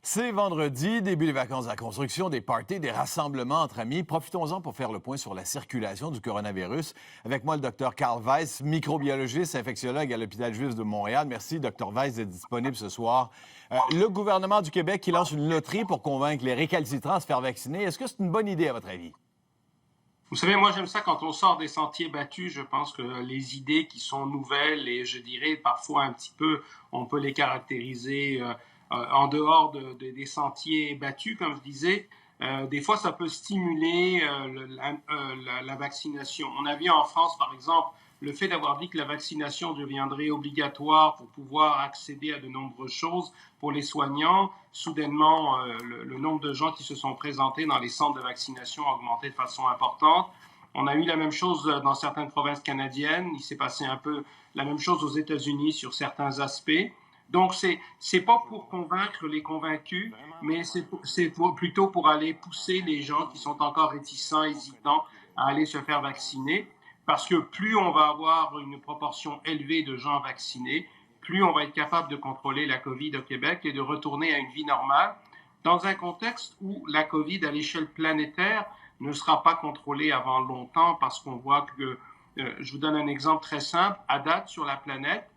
C'est vendredi, début des vacances de la construction, des parties, des rassemblements entre amis. Profitons-en pour faire le point sur la circulation du coronavirus. Avec moi, le docteur Carl Weiss, microbiologiste, infectiologue à l'hôpital Juif de Montréal. Merci, docteur Weiss, d'être disponible ce soir. Le gouvernement du Québec qui lance une loterie pour convaincre les récalcitrants à se faire vacciner. Est-ce que c'est une bonne idée, à votre avis? Vous savez, moi j'aime ça quand on sort des sentiers battus. Je pense que les idées qui sont nouvelles et je dirais parfois un petit peu, on peut les caractériser en dehors des sentiers battus, comme je disais. Des fois, ça peut stimuler la vaccination. On a vu en France, par exemple, le fait d'avoir dit que la vaccination deviendrait obligatoire pour pouvoir accéder à de nombreuses choses pour les soignants. Soudainement, le nombre de gens qui se sont présentés dans les centres de vaccination a augmenté de façon importante. On a eu la même chose dans certaines provinces canadiennes. Il s'est passé un peu la même chose aux États-Unis sur certains aspects. Donc, c'est pas pour convaincre les convaincus, mais plutôt pour aller pousser les gens qui sont encore réticents, hésitants à aller se faire vacciner. Parce que plus on va avoir une proportion élevée de gens vaccinés, plus on va être capable de contrôler la COVID au Québec et de retourner à une vie normale dans un contexte où la COVID à l'échelle planétaire ne sera pas contrôlée avant longtemps parce qu'on voit que, je vous donne un exemple très simple, à date sur la planète,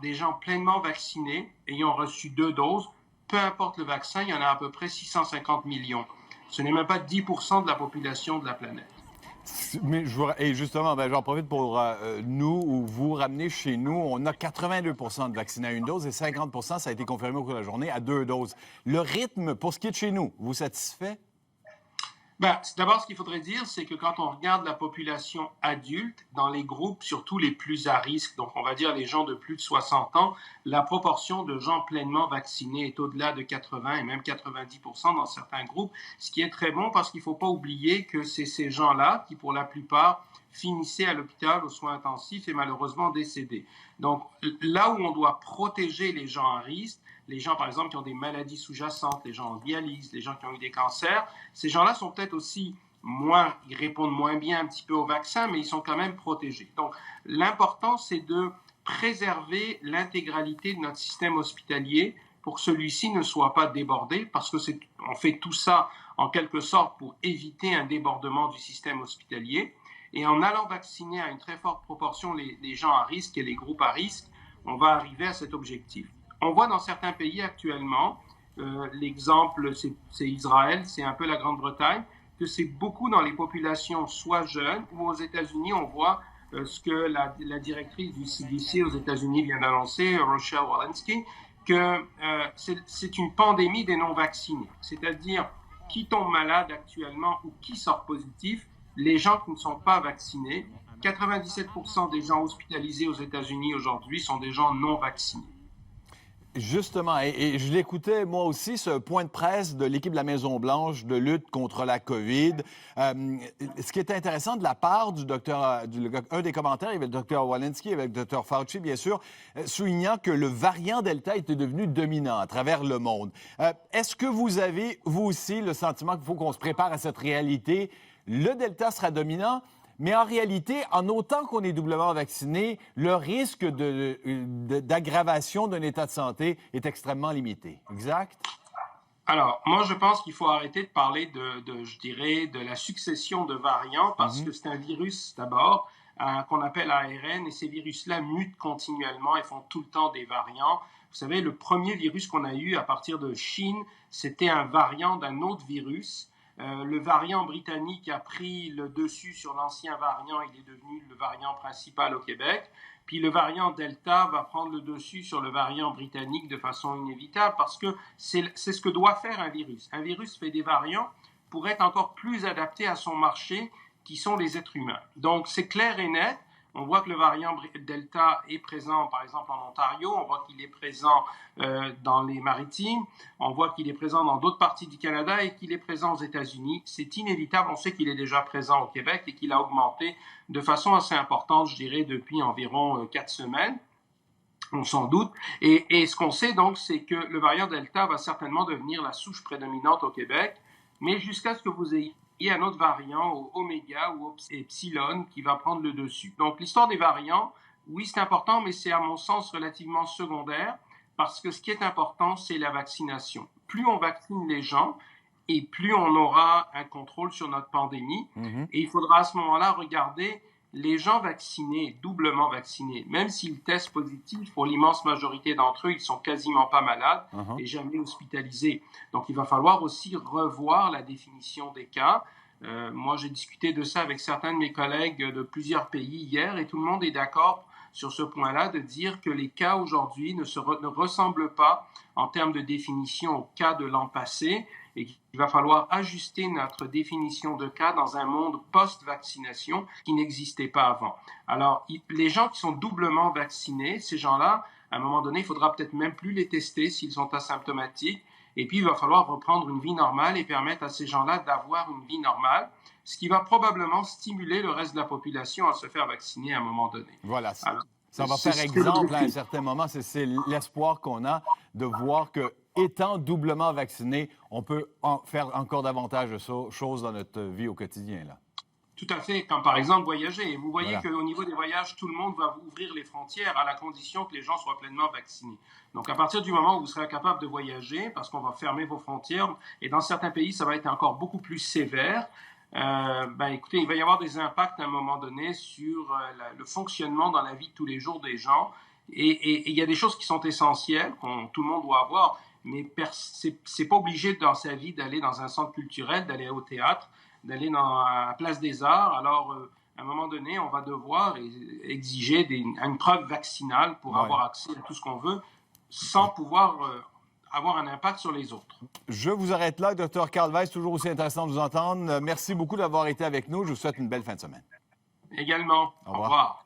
des gens pleinement vaccinés ayant reçu 2 doses, peu importe le vaccin, il y en a à peu près 650 millions. Ce n'est même pas 10% de la population de la planète. Mais et justement, j'en profite pour nous ou vous ramener chez nous. On a 82 de vaccinés à une dose et 50 ça a été confirmé au cours de la journée à 2 doses. Le rythme, pour ce qui est de chez nous, vous satisfait? D'abord, ce qu'il faudrait dire, c'est que quand on regarde la population adulte, dans les groupes, surtout les plus à risque, donc on va dire les gens de plus de 60 ans, la proportion de gens pleinement vaccinés est au-delà de 80 et même 90% dans certains groupes, ce qui est très bon parce qu'il ne faut pas oublier que c'est ces gens-là qui, pour la plupart, finissaient à l'hôpital aux soins intensifs et malheureusement décédés. Donc là où on doit protéger les gens à risque, les gens, par exemple, qui ont des maladies sous-jacentes, les gens en dialyse, les gens qui ont eu des cancers, ces gens-là sont peut-être aussi ils répondent moins bien un petit peu au vaccin, mais ils sont quand même protégés. Donc, l'important, c'est de préserver l'intégralité de notre système hospitalier pour que celui-ci ne soit pas débordé, parce que on fait tout ça en quelque sorte pour éviter un débordement du système hospitalier. Et en allant vacciner à une très forte proportion les gens à risque et les groupes à risque, on va arriver à cet objectif. On voit dans certains pays actuellement, l'exemple c'est Israël, c'est un peu la Grande-Bretagne, que c'est beaucoup dans les populations soit jeunes ou aux États-Unis, on voit ce que la directrice du CDC aux États-Unis vient d'annoncer, Rochelle Walensky, que c'est une pandémie des non-vaccinés. C'est-à-dire, qui tombe malade actuellement ou qui sort positif, les gens qui ne sont pas vaccinés, 97% des gens hospitalisés aux États-Unis aujourd'hui sont des gens non vaccinés. Justement, et je l'écoutais moi aussi, ce point de presse de l'équipe de la Maison-Blanche de lutte contre la COVID. Ce qui est intéressant de la part du docteur, un des commentaires, il y avait le docteur Walensky, il y avait le docteur Fauci, bien sûr, soulignant que le variant Delta était devenu dominant à travers le monde. Est-ce que vous avez, vous aussi, le sentiment qu'il faut qu'on se prépare à cette réalité? Le Delta sera dominant, mais en réalité, en autant qu'on est doublement vacciné, le risque d'aggravation d'un état de santé est extrêmement limité. Exact? Alors, moi, je pense qu'il faut arrêter de parler je dirais, de la succession de variants parce que c'est un virus, d'abord, qu'on appelle ARN, et ces virus-là mutent continuellement et font tout le temps des variants. Vous savez, le premier virus qu'on a eu à partir de Chine, c'était un variant d'un autre virus. Le variant britannique a pris le dessus sur l'ancien variant, il est devenu le variant principal au Québec. Puis le variant Delta va prendre le dessus sur le variant britannique de façon inévitable parce que c'est ce que doit faire un virus. Un virus fait des variants pour être encore plus adapté à son marché qui sont les êtres humains. Donc c'est clair et net. On voit que le variant Delta est présent, par exemple, en Ontario. On voit qu'il est présent dans les Maritimes. On voit qu'il est présent dans d'autres parties du Canada et qu'il est présent aux États-Unis. C'est inévitable. On sait qu'il est déjà présent au Québec et qu'il a augmenté de façon assez importante, je dirais, depuis environ 4 semaines. On s'en doute. Et ce qu'on sait, donc, c'est que le variant Delta va certainement devenir la souche prédominante au Québec, mais jusqu'à ce que vous ayez un autre variant, au oméga ou au epsilon, qui va prendre le dessus. Donc, l'histoire des variants, oui, c'est important, mais c'est à mon sens relativement secondaire, parce que ce qui est important, c'est la vaccination. plus on vaccine les gens, et plus on aura un contrôle sur notre pandémie. Et il faudra à ce moment-là regarder les gens vaccinés, doublement vaccinés, même s'ils testent positifs, pour l'immense majorité d'entre eux, ils sont quasiment pas malades et jamais hospitalisés. Donc, il va falloir aussi revoir la définition des cas. Moi, j'ai discuté de ça avec certains de mes collègues de plusieurs pays hier et tout le monde est d'accord sur ce point-là, de dire que les cas aujourd'hui ne ressemblent pas en termes de définition aux cas de l'an passé et qu'il va falloir ajuster notre définition de cas dans un monde post-vaccination qui n'existait pas avant. Alors, les gens qui sont doublement vaccinés, ces gens-là, à un moment donné, il faudra peut-être même plus les tester s'ils sont asymptomatiques. Et puis, il va falloir reprendre une vie normale et permettre à ces gens-là d'avoir une vie normale, ce qui va probablement stimuler le reste de la population à se faire vacciner à un moment donné. Voilà. Alors, ça va faire exemple à un certain moment. C'est l'espoir qu'on a de voir que, étant doublement vacciné, on peut faire encore davantage de choses dans notre vie au quotidien, là. Tout à fait, comme par exemple voyager. Vous voyez qu'au niveau des voyages, tout le monde va ouvrir les frontières à la condition que les gens soient pleinement vaccinés. Donc, à partir du moment où vous serez capable de voyager, parce qu'on va fermer vos frontières, et dans certains pays, ça va être encore beaucoup plus sévère, écoutez, il va y avoir des impacts à un moment donné sur le fonctionnement dans la vie de tous les jours des gens. Et il y a des choses qui sont essentielles, que tout le monde doit avoir, mais c'est pas obligé dans sa vie d'aller dans un centre culturel, d'aller au théâtre, d'aller à la Place des Arts. Alors, à un moment donné, on va devoir exiger une preuve vaccinale pour avoir accès à tout ce qu'on veut, sans pouvoir avoir un impact sur les autres. Je vous arrête là, Dr. Carl Weiss, toujours aussi intéressant de vous entendre. Merci beaucoup d'avoir été avec nous. Je vous souhaite une belle fin de semaine. Également. Au revoir.